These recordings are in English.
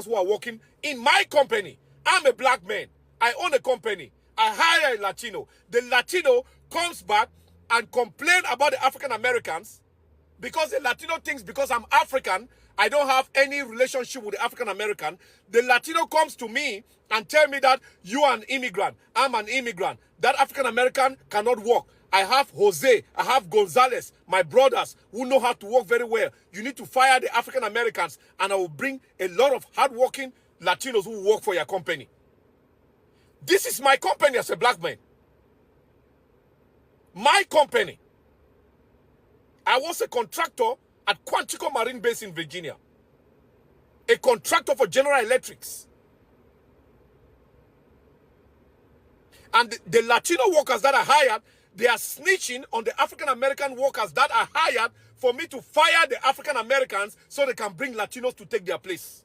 who are working in my company. I'm a black man. I own a company. I hire a Latino. The Latino comes back and complain about the African Americans because the Latino thinks because I'm African, I don't have any relationship with the African American. The Latino comes to me and tell me that you are an immigrant. I'm an immigrant. That African American cannot work. I have Jose, I have Gonzalez, my brothers who know how to work very well. You need to fire the African Americans and I will bring a lot of hardworking Latinos who work for your company. This is my company as a black man. My company. I was a contractor at Quantico Marine Base in Virginia. A contractor for General Electrics. And the Latino workers that are hired, they are snitching on the African American workers that are hired for me to fire the African Americans so they can bring Latinos to take their place.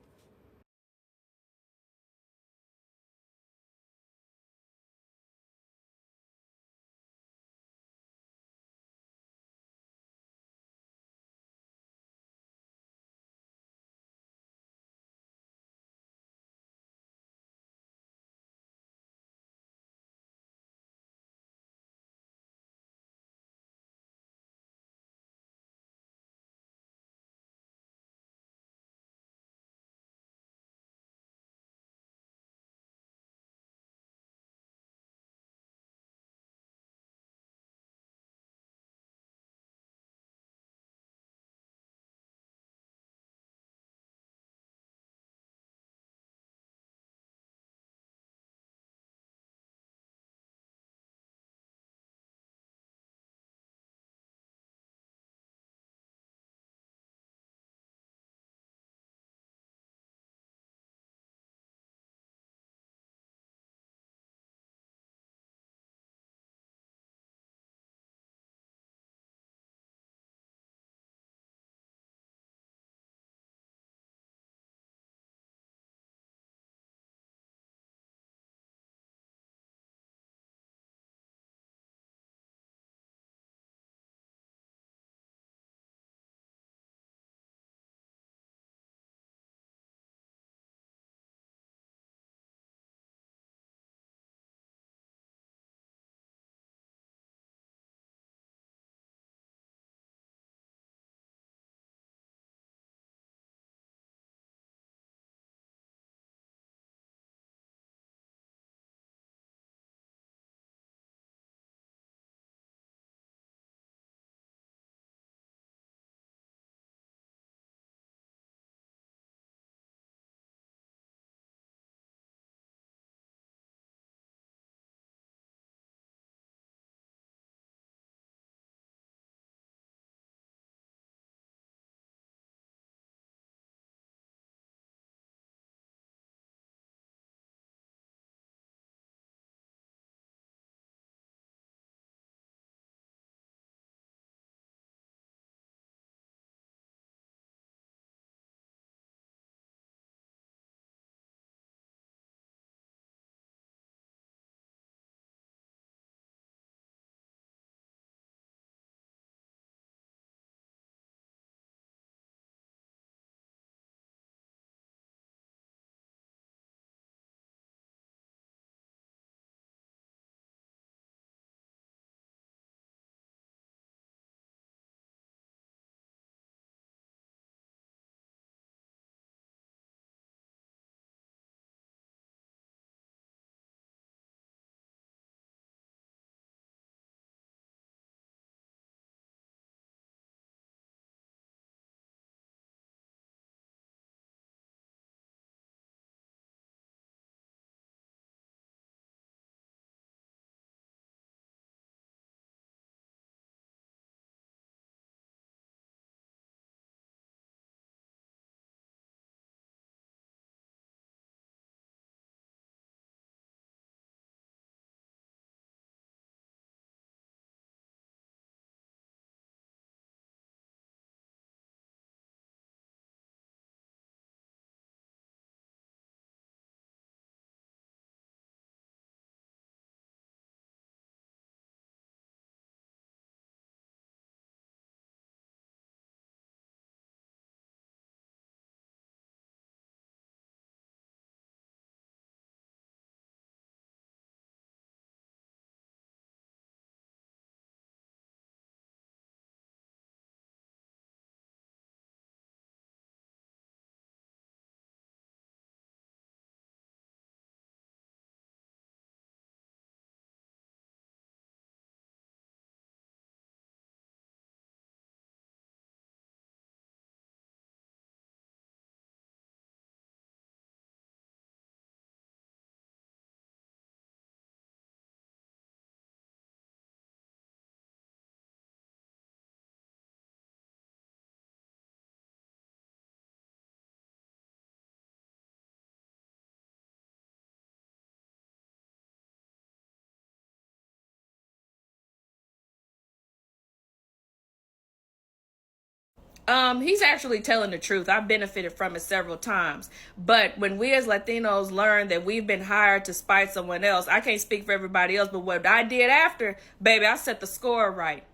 He's actually telling the truth. I've benefited from it several times. But when we as Latinos learn that we've been hired to spite someone else, I can't speak for everybody else, but what I did after, baby, I set the score right.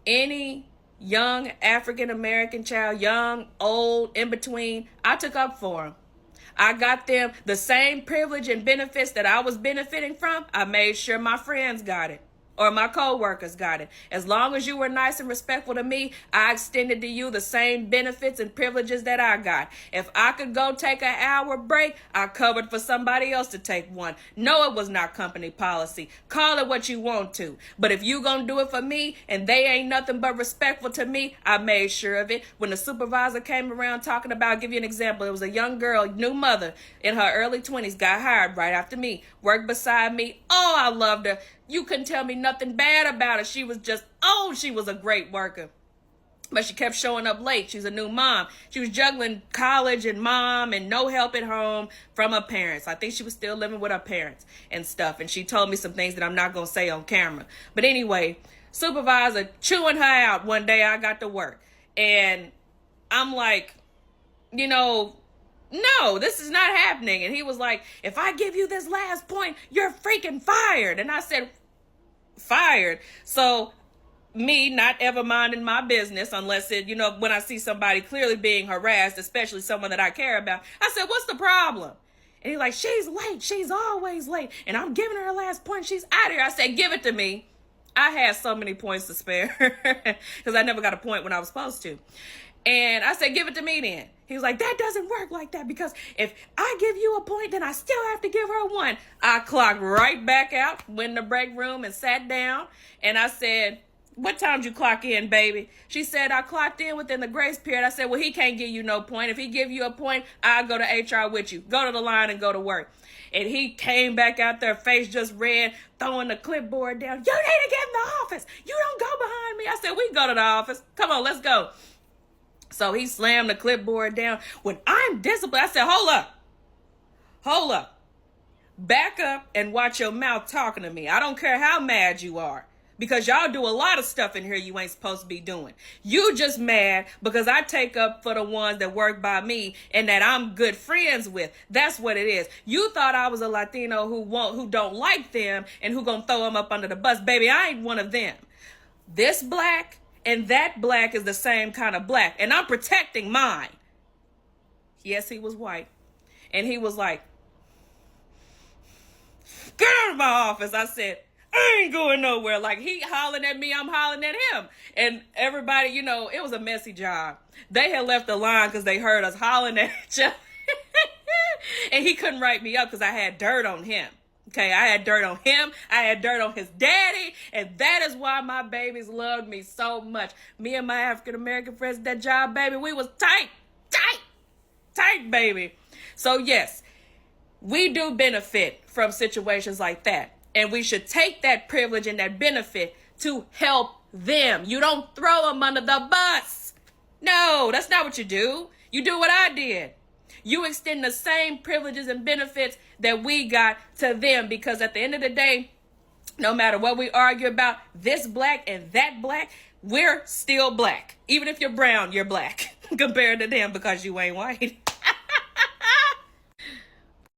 Any young African-American child, young, old, in between, I took up for them. I got them the same privilege and benefits that I was benefiting from. I made sure my friends got it. Or my co-workers got it. As long as you were nice and respectful to me, I extended to you the same benefits and privileges that I got. If I could go take an hour break, I covered for somebody else to take one. No, it was not company policy. Call it what you want to. But if you gonna do it for me and they ain't nothing but respectful to me, I made sure of it. When the supervisor came around talking about, I'll give you an example. It was a young girl, new mother, in her early 20s, got hired right after me, worked beside me. Oh, I loved her. You couldn't tell me nothing bad about her. She was just, she was a great worker. But she kept showing up late. She's a new mom. She was juggling college and mom and no help at home from her parents. I think she was still living with her parents and stuff. And she told me some things that I'm not going to say on camera. But anyway, supervisor chewing her out one day. I got to work. And I'm like, no, this is not happening. And he was like, if I give you this last point, you're freaking fired. And I said, fired? So me not ever minding my business unless it, when I see somebody clearly being harassed, especially someone that I care about, I said, what's the problem? And he's like, she's late. She's always late. And I'm giving her last point. She's out of here. I said, give it to me. I had so many points to spare because I never got a point when I was supposed to. And I said, give it to me then. He was like, that doesn't work like that because if I give you a point, then I still have to give her one. I clocked right back out, went in the break room and sat down. And I said, what time did you clock in, baby? She said, I clocked in within the grace period. I said, well, he can't give you no point. If he give you a point, I'll go to HR with you. Go to the line and go to work. And he came back out there, face just red, throwing the clipboard down. You need to get in the office. You don't go behind me. I said, we can go to the office. Come on, let's go. So he slammed the clipboard down. When I'm disciplined, I said, hold up. Back up and watch your mouth talking to me. I don't care how mad you are. Because y'all do a lot of stuff in here you ain't supposed to be doing. You just mad because I take up for the ones that work by me and that I'm good friends with. That's what it is. You thought I was a Latino who don't like them and who gonna throw them up under the bus. Baby, I ain't one of them. This black and that black is the same kind of black. And I'm protecting mine. Yes, he was white. And he was like, get out of my office. I said, I ain't going nowhere. Like, he hollering at me, I'm hollering at him. And everybody, it was a messy job. They had left the line because they heard us hollering at each other. And he couldn't write me up because I had dirt on him. Okay, I had dirt on him. I had dirt on his daddy. And that is why my babies loved me so much. Me and my African-American friends at that job, baby, we was tight, baby. So, yes, we do benefit from situations like that. And we should take that privilege and that benefit to help them. You don't throw them under the bus. No, that's not what you do. You do what I did. You extend the same privileges and benefits that we got to them, because at the end of the day, no matter what we argue about, this black and that black, we're still black. Even if you're brown, you're black compared to them because you ain't white.